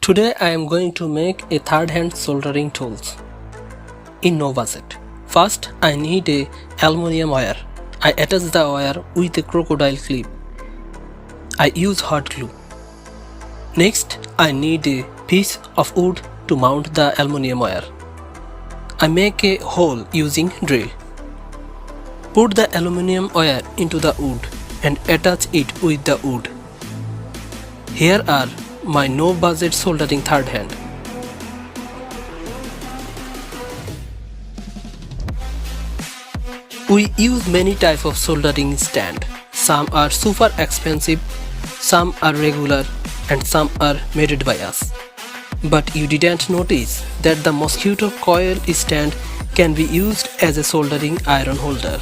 Today I am going to make a third hand soldering tools in no budget. First I need a aluminium wire. I attach the wire with a crocodile clip. I use hot glue. Next I need a piece of wood to mount the aluminium wire. I make a hole using drill. Put the aluminium wire into the wood and attach it with the wood. Here are my no budget soldering third hand. We use many types of soldering stand. Some are super expensive, some are regular, and some are made by us. But you didn't notice that the mosquito coil stand can be used as a soldering iron holder.